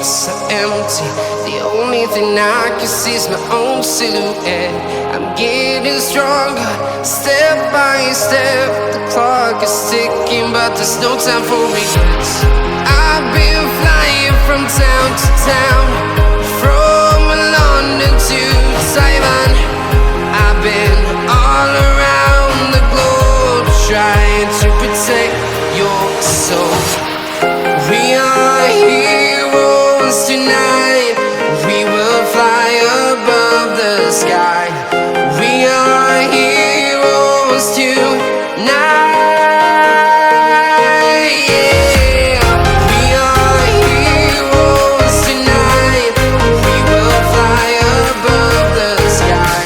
so empty. The only thing I can see is my own silhouette. I'm getting stronger, step by step. The clock is ticking, but there's no time for regrets. I've been flying from town to town, from London to Taiwan. I've been all around the globe, trying to protect your soul. We are heroes tonight. We will fly above the sky. We are heroes tonight. Yeah. We are heroes tonight. We will fly above the sky.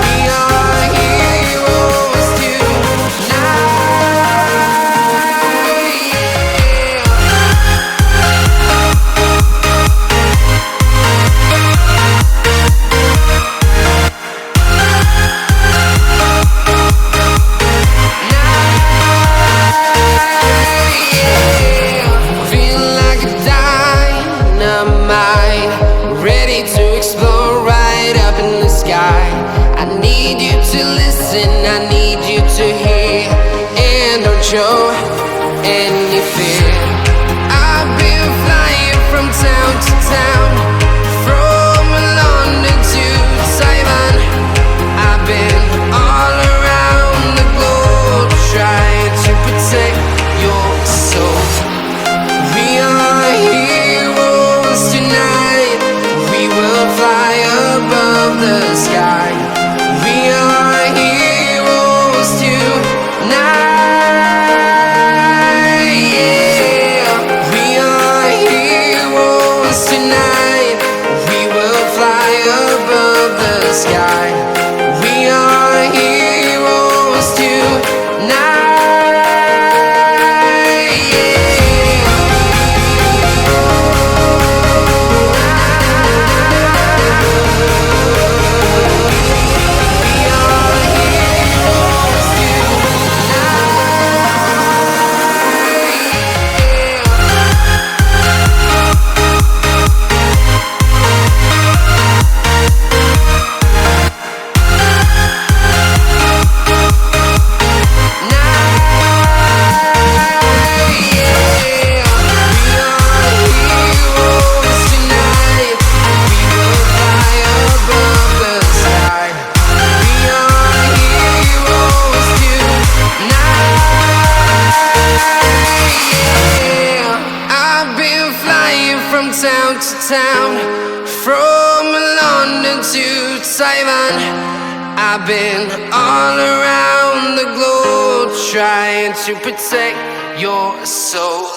We are heroes tonight. Ready to explore right up in the sky. I need you to listen, I need you to hear, and don't show any fear. I've been flying from town to town, from London to Taiwan. I've been all around the globe, trying to protect your soul. We are heroes tonight. We will fly above the sky. We are heroes tonight. Yeah. We are heroes tonight. We will fly above the sky. We are heroes tonight. Town to town, from London to Taiwan. I've been all around the globe, trying to protect your soul.